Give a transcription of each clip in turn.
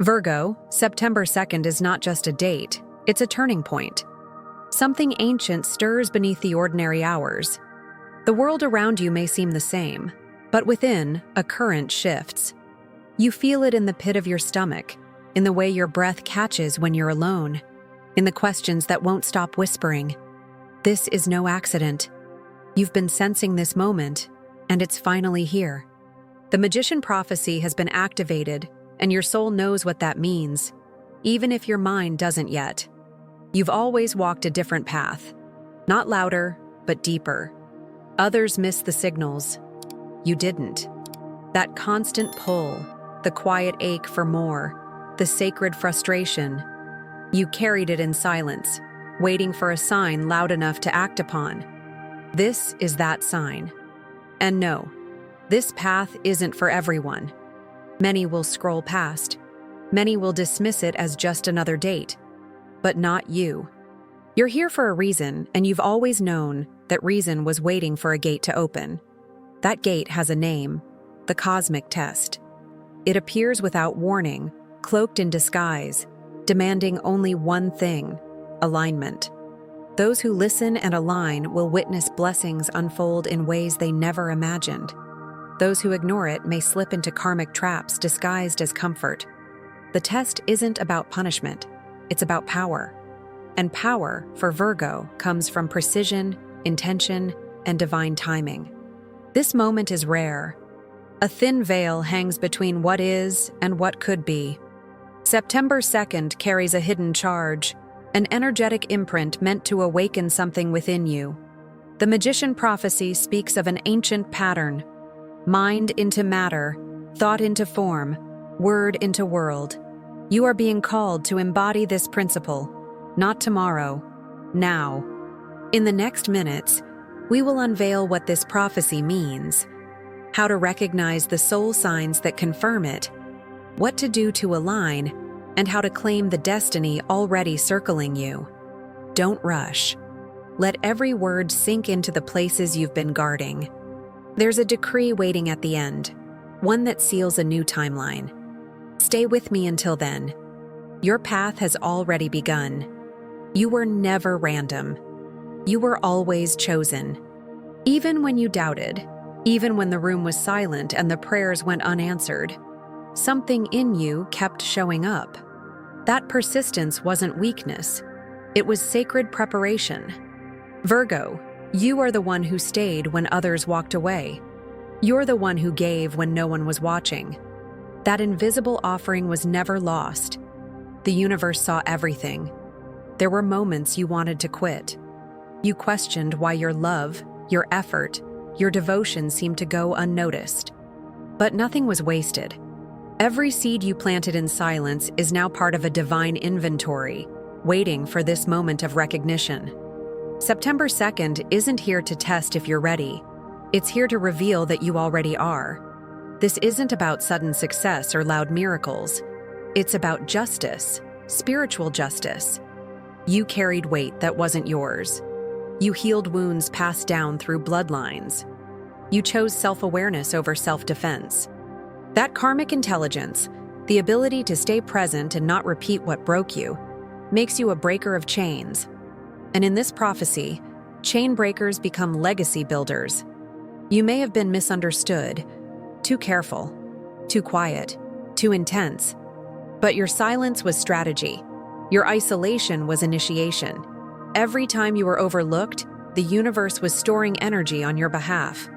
Virgo, September 2nd is not just a date, it's a turning point. Something ancient stirs beneath the ordinary hours. The world around you may seem the same, but within, a current shifts. You feel it in the pit of your stomach, in the way your breath catches when you're alone, in the questions that won't stop whispering. This is no accident. You've been sensing this moment, and it's finally here. The magician prophecy has been activated, and your soul knows what that means, even if your mind doesn't yet. You've always walked a different path, not louder, but deeper. Others missed the signals. You didn't. That constant pull, the quiet ache for more, the sacred frustration, you carried it in silence, waiting for a sign loud enough to act upon. This is that sign. And no, this path isn't for everyone. Many will scroll past. Many will dismiss it as just another date. But not you. You're here for a reason, and you've always known that reason was waiting for a gate to open. That gate has a name, the cosmic test. It appears without warning, cloaked in disguise, demanding only one thing: alignment. Those who listen and align will witness blessings unfold in ways they never imagined. Those who ignore it may slip into karmic traps disguised as comfort. The test isn't about punishment, it's about power. And power, for Virgo, comes from precision, intention, and divine timing. This moment is rare. A thin veil hangs between what is and what could be. September 2nd carries a hidden charge, an energetic imprint meant to awaken something within you. The magician prophecy speaks of an ancient pattern: mind into matter, thought into form, word into world. You are being called to embody this principle, not tomorrow, now. In the next minutes, we will unveil what this prophecy means, how to recognize the soul signs that confirm it, what to do to align, and how to claim the destiny already circling you. Don't rush. Let every word sink into the places you've been guarding. There's a decree waiting at the end, one that seals a new timeline. Stay with me until then. Your path has already begun. You were never random. You were always chosen. Even when you doubted, even when the room was silent and the prayers went unanswered, something in you kept showing up. That persistence wasn't weakness. It was sacred preparation. Virgo, you are the one who stayed when others walked away. You're the one who gave when no one was watching. That invisible offering was never lost. The universe saw everything. There were moments you wanted to quit. You questioned why your love, your effort, your devotion seemed to go unnoticed. But nothing was wasted. Every seed you planted in silence is now part of a divine inventory, waiting for this moment of recognition. September 2nd isn't here to test if you're ready. It's here to reveal that you already are. This isn't about sudden success or loud miracles. It's about justice, spiritual justice. You carried weight that wasn't yours. You healed wounds passed down through bloodlines. You chose self-awareness over self-defense. That karmic intelligence, the ability to stay present and not repeat what broke you, makes you a breaker of chains. And in this prophecy, chain breakers become legacy builders. You may have been misunderstood, too careful, too quiet, too intense. But your silence was strategy. Your isolation was initiation. Every time you were overlooked, the universe was storing energy on your behalf.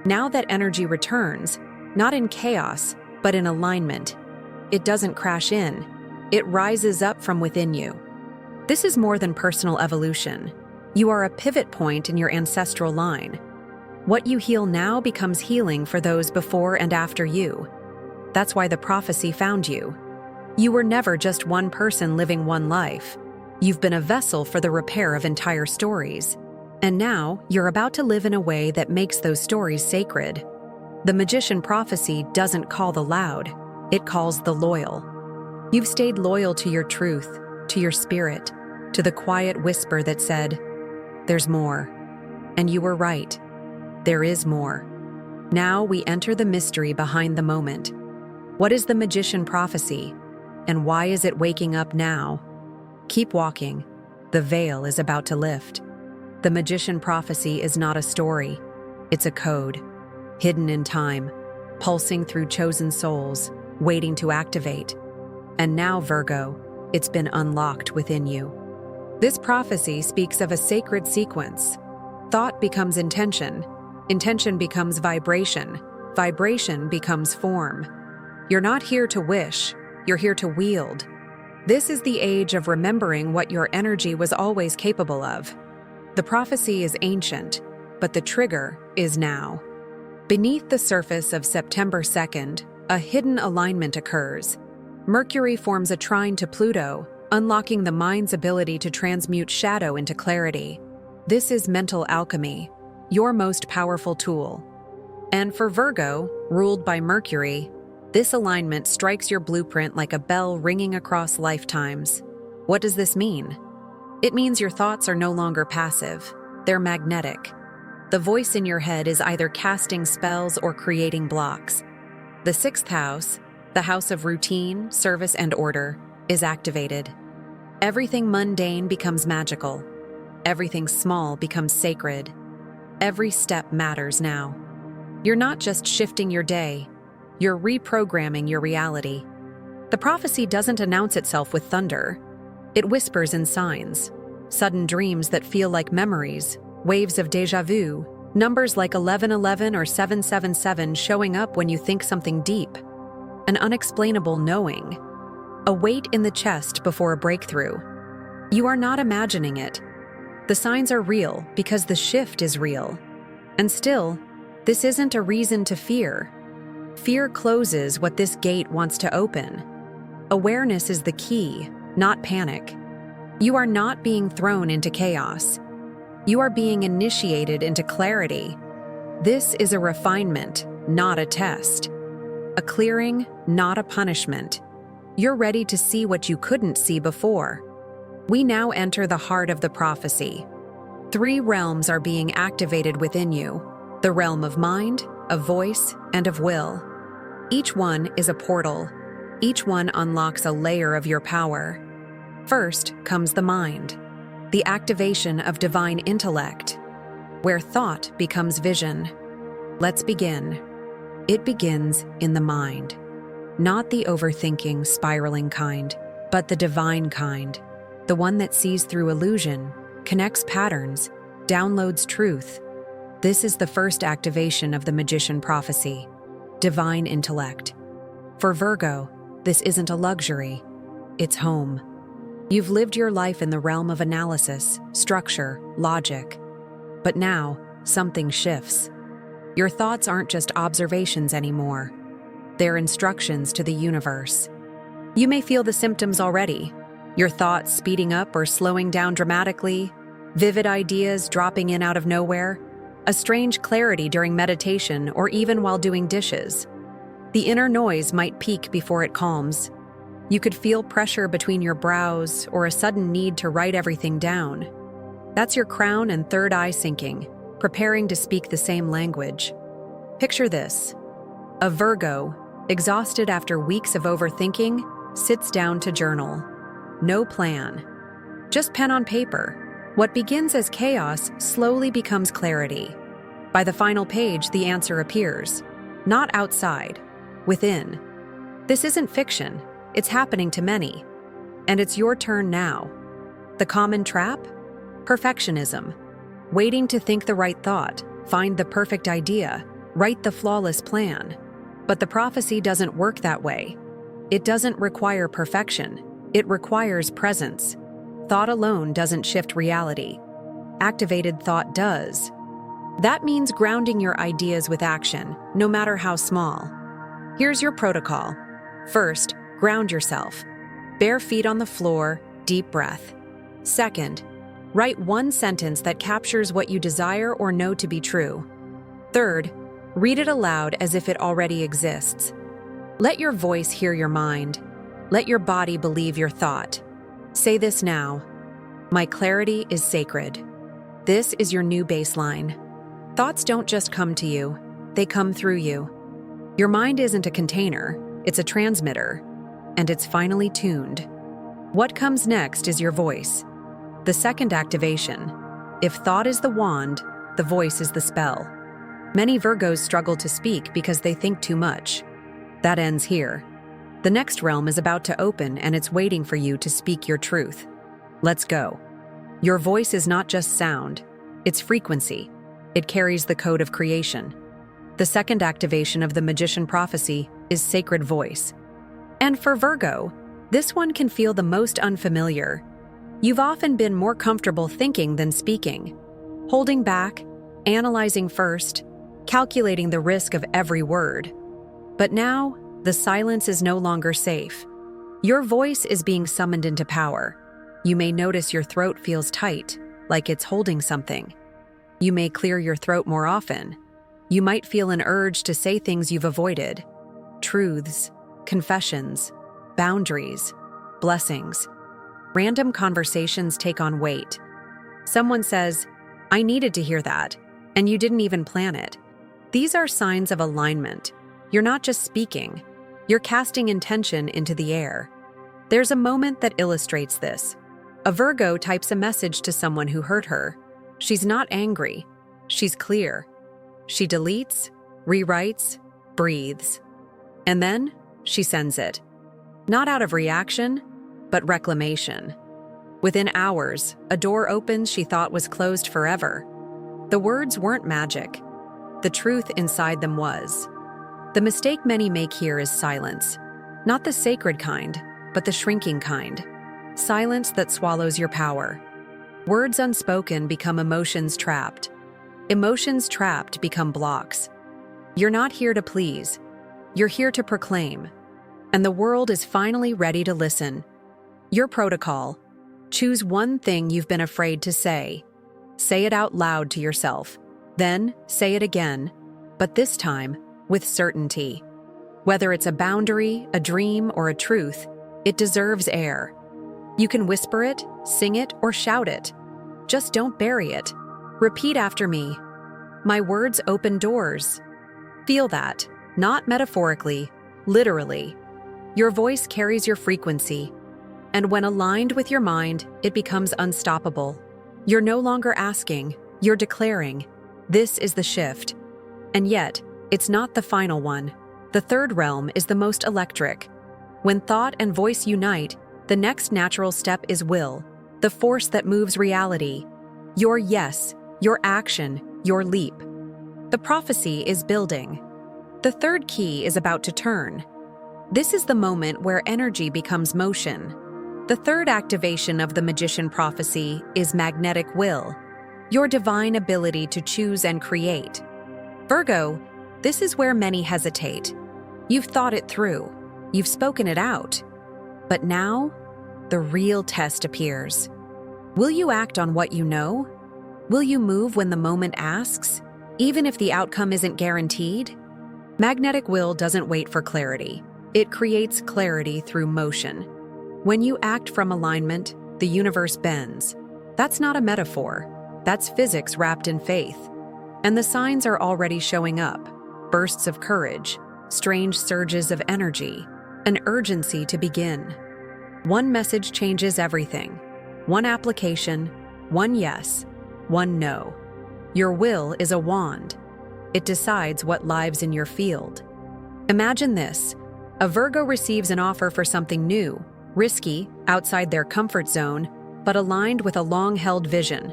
Now that energy returns, not in chaos, but in alignment. It doesn't crash in. It rises up from within you. This is more than personal evolution. You are a pivot point in your ancestral line. What you heal now becomes healing for those before and after you. That's why the prophecy found you. You were never just one person living one life. You've been a vessel for the repair of entire stories. And now, you're about to live in a way that makes those stories sacred. The magician prophecy doesn't call the loud, it calls the loyal. You've stayed loyal to your truth, to your spirit, to the quiet whisper that said, "There's more." And you were right. There is more. Now we enter the mystery behind the moment. What is the magician prophecy? And why is it waking up now? Keep walking. The veil is about to lift. The magician prophecy is not a story. It's a code, hidden in time, pulsing through chosen souls, waiting to activate. And now, Virgo, it's been unlocked within you. This prophecy speaks of a sacred sequence. Thought becomes intention. Intention becomes vibration. Vibration becomes form. You're not here to wish. You're here to wield. This is the age of remembering what your energy was always capable of. The prophecy is ancient, but the trigger is now. Beneath the surface of September 2nd, a hidden alignment occurs. Mercury forms a trine to Pluto, unlocking the mind's ability to transmute shadow into clarity. This is mental alchemy, your most powerful tool. And for Virgo, ruled by Mercury, this alignment strikes your blueprint like a bell ringing across lifetimes. What does this mean? It means your thoughts are no longer passive. They're magnetic. The voice in your head is either casting spells or creating blocks. The sixth house, the house of routine, service, and order, is activated. Everything mundane becomes magical. Everything small becomes sacred. Every step matters now. You're not just shifting your day, you're reprogramming your reality. The prophecy doesn't announce itself with thunder. It whispers in signs, sudden dreams that feel like memories, waves of déjà vu, numbers like 1111 or 777 showing up when you think something deep, an unexplainable knowing, a weight in the chest before a breakthrough. You are not imagining it. The signs are real because the shift is real. And still, this isn't a reason to fear. Fear closes what this gate wants to open. Awareness is the key, not panic. You are not being thrown into chaos. You are being initiated into clarity. This is a refinement, not a test. A clearing, not a punishment. You're ready to see what you couldn't see before. We now enter the heart of the prophecy. 3 realms are being activated within you: the realm of mind, of voice, and of will. Each one is a portal. Each one unlocks a layer of your power. First comes the mind, the activation of divine intellect, where thought becomes vision. Let's begin. It begins in the mind. Not the overthinking, spiraling kind, but the divine kind. The one that sees through illusion, connects patterns, downloads truth. This is the first activation of the magician prophecy, divine intellect. For Virgo, this isn't a luxury, it's home. You've lived your life in the realm of analysis, structure, logic. But now, something shifts. Your thoughts aren't just observations anymore. They're instructions to the universe. You may feel the symptoms already. Your thoughts speeding up or slowing down dramatically, vivid ideas dropping in out of nowhere, a strange clarity during meditation or even while doing dishes. The inner noise might peak before it calms. You could feel pressure between your brows or a sudden need to write everything down. That's your crown and third eye syncing, preparing to speak the same language. Picture this. A Virgo, exhausted after weeks of overthinking, sits down to journal. No plan. Just pen on paper. What begins as chaos slowly becomes clarity. By the final page, the answer appears. Not outside, within. This isn't fiction. It's happening to many. And it's your turn now. The common trap? Perfectionism. Waiting to think the right thought, find the perfect idea, write the flawless plan. But the prophecy doesn't work that way. It doesn't require perfection. It requires presence. Thought alone doesn't shift reality. Activated thought does. That means grounding your ideas with action, no matter how small. Here's your protocol. First, ground yourself. Bare feet on the floor, deep breath. Second, write one sentence that captures what you desire or know to be true. Third, read it aloud as if it already exists. Let your voice hear your mind. Let your body believe your thought. Say this now. My clarity is sacred. This is your new baseline. Thoughts don't just come to you, they come through you. Your mind isn't a container, it's a transmitter. and it's finally tuned. What comes next is your voice. The second activation. If thought is the wand, the voice is the spell. Many Virgos struggle to speak because they think too much. That ends here. The next realm is about to open, and it's waiting for you to speak your truth. Let's go. Your voice is not just sound, it's frequency. It carries the code of creation. The second activation of the magician prophecy is sacred voice. And for Virgo, this one can feel the most unfamiliar. You've often been more comfortable thinking than speaking, holding back, analyzing first, calculating the risk of every word. But now, the silence is no longer safe. Your voice is being summoned into power. You may notice your throat feels tight, like it's holding something. You may clear your throat more often. You might feel an urge to say things you've avoided. Truths, confessions, boundaries, blessings. Random conversations take on weight. Someone says, "I needed to hear that," and you didn't even plan it. These are signs of alignment. You're not just speaking, you're casting intention into the air. There's a moment that illustrates this. A Virgo types a message to someone who hurt her. She's not angry, she's clear. She deletes, rewrites, breathes. And then she sends it. Not out of reaction, but reclamation. Within hours, a door opens she thought was closed forever. The words weren't magic. The truth inside them was. The mistake many make here is silence. Not the sacred kind, but the shrinking kind. Silence that swallows your power. Words unspoken become emotions trapped. Emotions trapped become blocks. You're not here to please. You're here to proclaim. And the world is finally ready to listen. Your protocol. Choose one thing you've been afraid to say. Say it out loud to yourself. Then say it again, but this time with certainty. Whether it's a boundary, a dream, or a truth, it deserves air. You can whisper it, sing it, or shout it. Just don't bury it. Repeat after me. My words open doors. Feel that, not metaphorically, literally. Your voice carries your frequency. And when aligned with your mind, it becomes unstoppable. You're no longer asking, you're declaring. This is the shift. And yet, it's not the final one. The third realm is the most electric. When thought and voice unite, the next natural step is will, the force that moves reality. Your yes, your action, your leap. The prophecy is building. The third key is about to turn. This is the moment where energy becomes motion. The third activation of the magician prophecy is magnetic will, your divine ability to choose and create. Virgo, this is where many hesitate. You've thought it through. You've spoken it out. But now, the real test appears. Will you act on what you know? Will you move when the moment asks, even if the outcome isn't guaranteed? Magnetic will doesn't wait for clarity. It creates clarity through motion. When you act from alignment, the universe bends. That's not a metaphor. That's physics wrapped in faith. And the signs are already showing up. Bursts of courage, strange surges of energy, an urgency to begin. One message changes everything. One application, one yes, one no. Your will is a wand. It decides what lives in your field. Imagine this. A Virgo receives an offer for something new, risky, outside their comfort zone, but aligned with a long-held vision.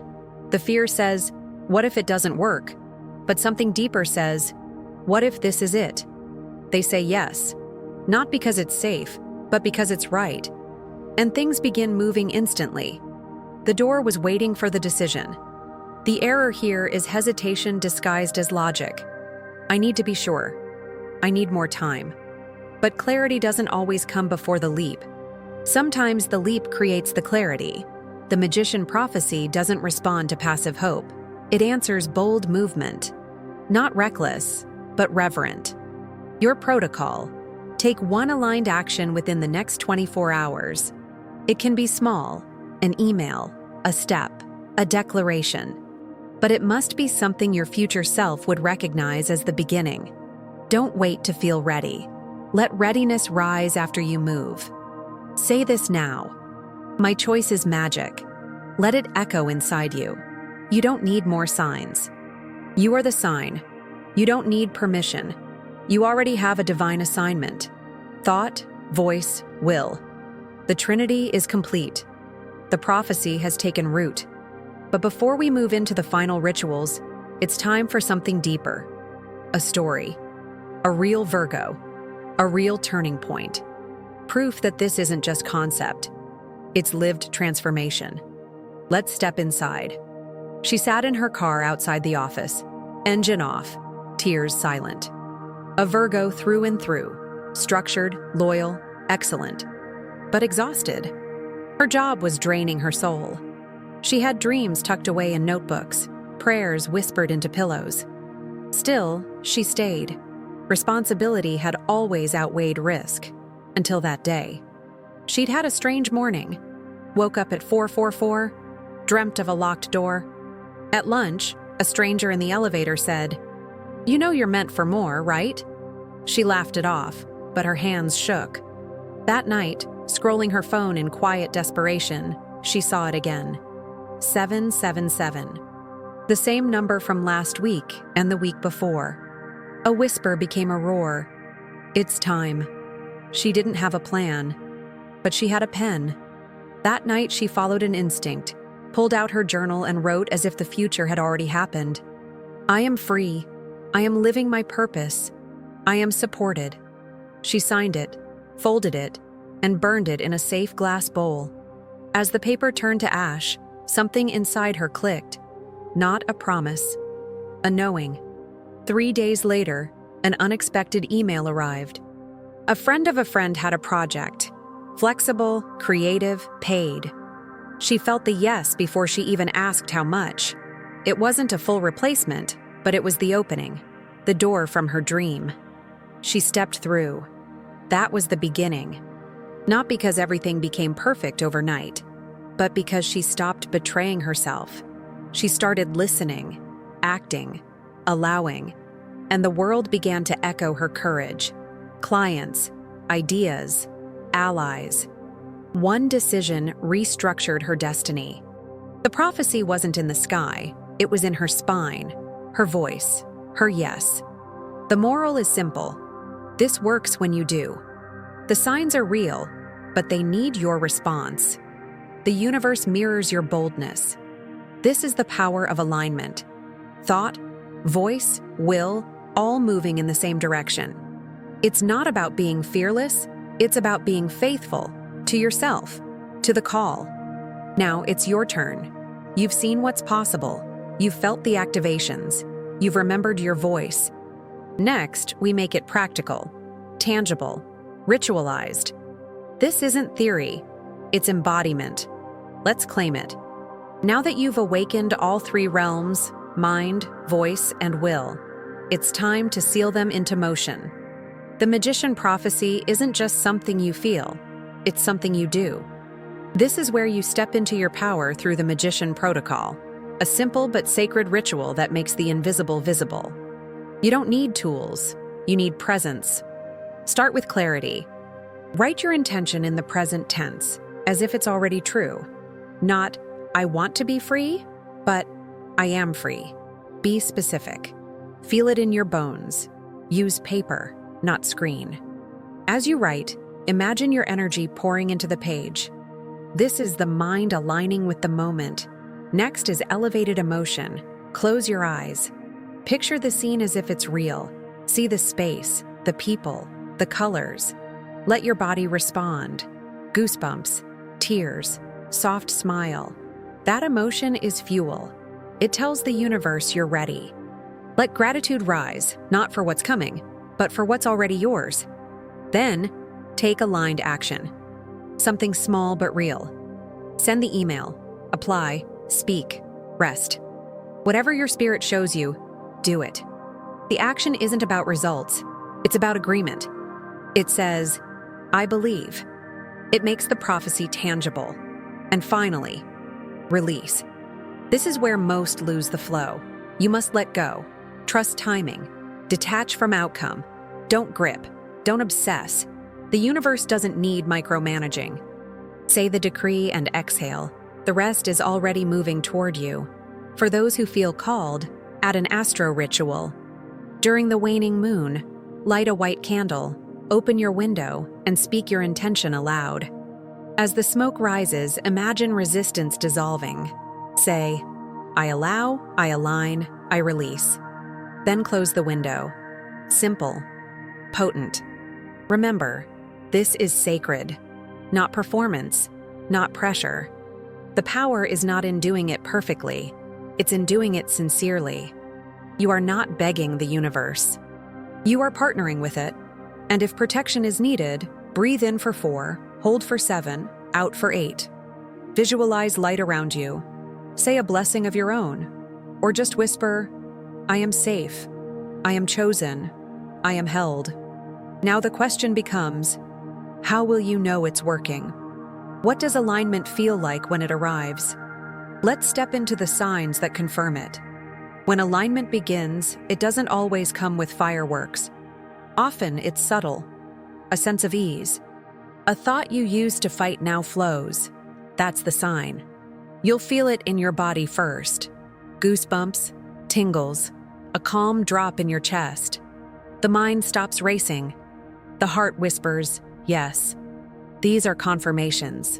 The fear says, what if it doesn't work? But something deeper says, what if this is it? They say yes, not because it's safe, but because it's right. And things begin moving instantly. The door was waiting for the decision. The error here is hesitation disguised as logic. I need to be sure. I need more time. But clarity doesn't always come before the leap. Sometimes the leap creates the clarity. The magician prophecy doesn't respond to passive hope. It answers bold movement. Not reckless, but reverent. Your protocol. Take one aligned action within the next 24 hours. It can be small, an email, a step, a declaration. But it must be something your future self would recognize as the beginning. Don't wait to feel ready. Let readiness rise after you move. Say this now. My choice is magic. Let it echo inside you. You don't need more signs. You are the sign. You don't need permission. You already have a divine assignment. Thought, voice, will. The Trinity is complete. The prophecy has taken root. But before we move into the final rituals, it's time for something deeper. A story. A real Virgo. A real turning point. Proof that this isn't just concept. It's lived transformation. Let's step inside. She sat in her car outside the office, engine off, tears silent. A Virgo through and through, structured, loyal, excellent, but exhausted. Her job was draining her soul. She had dreams tucked away in notebooks, prayers whispered into pillows. Still, she stayed. Responsibility had always outweighed risk, until that day. She'd had a strange morning. Woke up at 4:44, dreamt of a locked door. At lunch, a stranger in the elevator said, "You know you're meant for more, right?" She laughed it off, but her hands shook. That night, scrolling her phone in quiet desperation, she saw it again. 777. The same number from last week and the week before. A whisper became a roar. It's time. She didn't have a plan, but she had a pen. That night, she followed an instinct, pulled out her journal and wrote as if the future had already happened. I am free. I am living my purpose. I am supported. She signed it, folded it, and burned it in a safe glass bowl. As the paper turned to ash, something inside her clicked. Not a promise, a knowing. 3 days later, an unexpected email arrived. A friend of a friend had a project. Flexible, creative, paid. She felt the yes before she even asked how much. It wasn't a full replacement, but it was the opening, the door from her dream. She stepped through. That was the beginning. Not because everything became perfect overnight, but because she stopped betraying herself. She started listening, acting, allowing, and the world began to echo her courage. Clients, ideas, allies. One decision restructured her destiny. The prophecy wasn't in the sky, it was in her spine, her voice, her yes. The moral is simple. This works when you do. The signs are real, but they need your response. The universe mirrors your boldness. This is the power of alignment. Thought, voice, will, all moving in the same direction. It's not about being fearless, it's about being faithful to yourself, to the call. Now it's your turn. You've seen what's possible. You've felt the activations. You've remembered your voice. Next, we make it practical, tangible, ritualized. This isn't theory, it's embodiment. Let's claim it. Now that you've awakened all three realms, mind, voice, and will, it's time to seal them into motion. The magician prophecy isn't just something you feel, it's something you do. This is where you step into your power through the magician protocol, a simple but sacred ritual that makes the invisible visible. You don't need tools, you need presence. Start with clarity. Write your intention in the present tense, as if it's already true. Not, I want to be free, but I am free. Be specific. Feel it in your bones. Use paper, not screen. As you write, imagine your energy pouring into the page. This is the mind aligning with the moment. Next is elevated emotion. Close your eyes. Picture the scene as if it's real. See the space, the people, the colors. Let your body respond. Goosebumps, tears, soft smile. That emotion is fuel. It tells the universe you're ready. Let gratitude rise, not for what's coming, but for what's already yours. Then, take aligned action. Something small but real. Send the email, apply, speak, rest. Whatever your spirit shows you, do it. The action isn't about results, it's about agreement. It says, I believe. It makes the prophecy tangible. And finally, release. This is where most lose the flow. You must let go. Trust timing. Detach from outcome. Don't grip. Don't obsess. The universe doesn't need micromanaging. Say the decree and exhale. The rest is already moving toward you. For those who feel called, add an astro ritual. During the waning moon, light a white candle, open your window, and speak your intention aloud. As the smoke rises, imagine resistance dissolving. Say, I allow, I align, I release. Then close the window. Simple. Potent. Remember, this is sacred. Not performance, not pressure. The power is not in doing it perfectly. It's in doing it sincerely. You are not begging the universe. You are partnering with it. And if protection is needed, breathe in for 4, hold for 7, out for 8. Visualize light around you. Say a blessing of your own. Or just whisper, I am safe. I am chosen. I am held. Now the question becomes, how will you know it's working? What does alignment feel like when it arrives? Let's step into the signs that confirm it. When alignment begins, it doesn't always come with fireworks. Often it's subtle. A sense of ease. A thought you used to fight now flows. That's the sign. You'll feel it in your body first. Goosebumps, tingles, a calm drop in your chest. The mind stops racing. The heart whispers, yes. These are confirmations.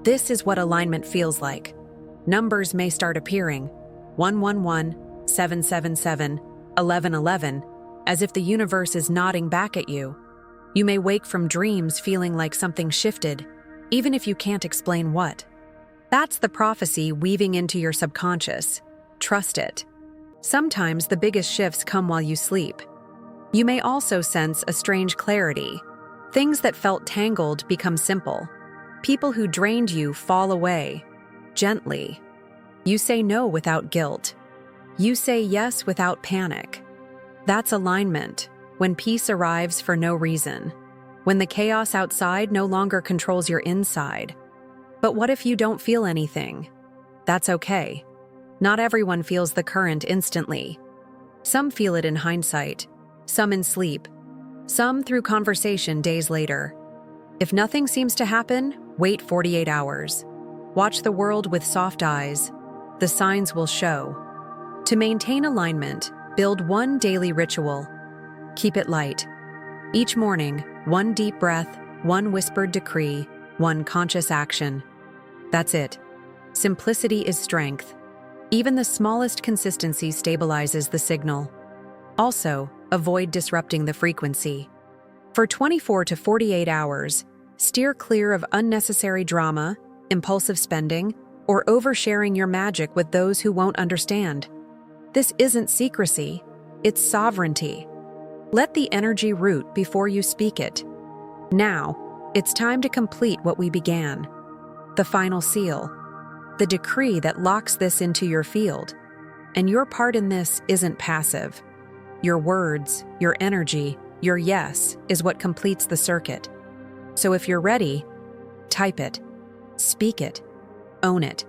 This is what alignment feels like. Numbers may start appearing, 111, 777, 1111, as if the universe is nodding back at you. You may wake from dreams feeling like something shifted, even if you can't explain what. That's the prophecy weaving into your subconscious. Trust it. Sometimes the biggest shifts come while you sleep. You may also sense a strange clarity. Things that felt tangled become simple. People who drained you fall away, gently. You say no without guilt. You say yes without panic. That's alignment, when peace arrives for no reason. When the chaos outside no longer controls your inside. But what if you don't feel anything? That's okay. Not everyone feels the current instantly. Some feel it in hindsight, some in sleep, some through conversation days later. If nothing seems to happen, wait 48 hours. Watch the world with soft eyes. The signs will show. To maintain alignment, build one daily ritual. Keep it light. Each morning, one deep breath, one whispered decree, one conscious action. That's it. Simplicity is strength. Even the smallest consistency stabilizes the signal. Also, avoid disrupting the frequency. For 24 to 48 hours, steer clear of unnecessary drama, impulsive spending, or oversharing your magic with those who won't understand. This isn't secrecy, it's sovereignty. Let the energy root before you speak it. Now, it's time to complete what we began. The final seal. The decree that locks this into your field. And your part in this isn't passive. Your words, your energy, your yes is what completes the circuit. So if you're ready, type it, speak it, own it.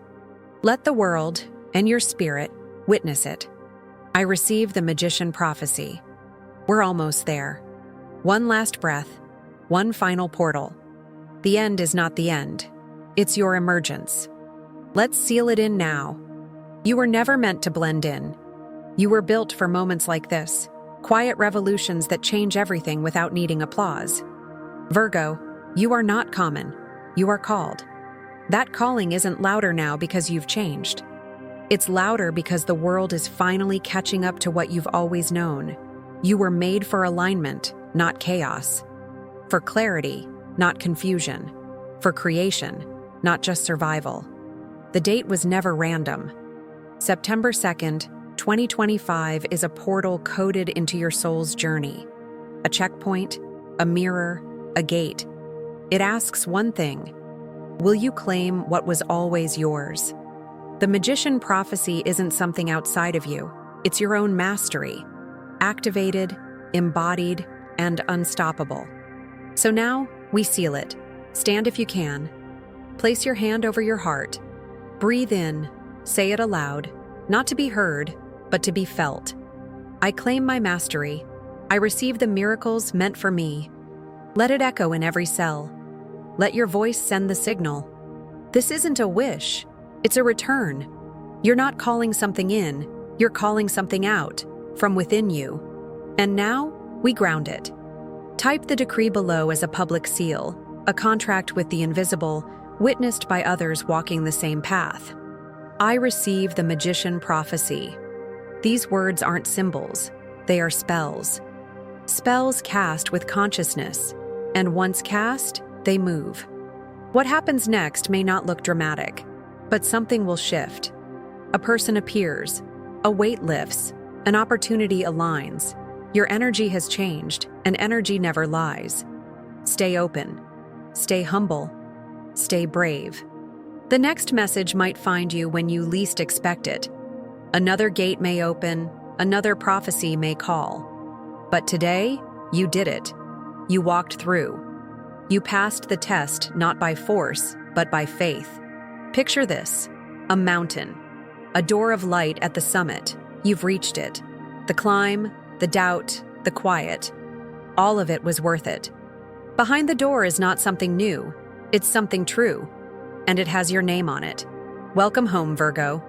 Let the world and your spirit witness it. I receive the magician prophecy. We're almost there. One last breath, one final portal. The end is not the end. It's your emergence. Let's seal it in now. You were never meant to blend in. You were built for moments like this, quiet revolutions that change everything without needing applause. Virgo, you are not common. You are called. That calling isn't louder now because you've changed. It's louder because the world is finally catching up to what you've always known. You were made for alignment, not chaos. For clarity, not confusion. For creation, not just survival. The date was never random. September 2nd, 2025 is a portal coded into your soul's journey. A checkpoint, a mirror, a gate. It asks one thing: will you claim what was always yours? The magician prophecy isn't something outside of you. It's your own mastery. Activated, embodied, and unstoppable. So now, we seal it. Stand if you can. Place your hand over your heart. Breathe in, say it aloud, not to be heard, but to be felt. I claim my mastery. I receive the miracles meant for me, Let it echo in every cell. Let your voice send the signal. This isn't a wish, it's a return. You're not calling something in, you're calling something out, from within you. And now, we ground it. Type the decree below as a public seal, a contract with the invisible, witnessed by others walking the same path. I receive the magician prophecy. These words aren't symbols, they are spells. Spells cast with consciousness, and once cast, they move. What happens next may not look dramatic, but something will shift. A person appears, a weight lifts, an opportunity aligns. Your energy has changed, and energy never lies. Stay open, stay humble, stay brave. The next message might find you when you least expect it. Another gate may open, another prophecy may call. But today, you did it. You walked through. You passed the test not by force, but by faith. Picture this: a mountain, a door of light at the summit. You've reached it. The climb, the doubt, the quiet, all of it was worth it. Behind the door is not something new, it's something true, and it has your name on it. Welcome home, Virgo.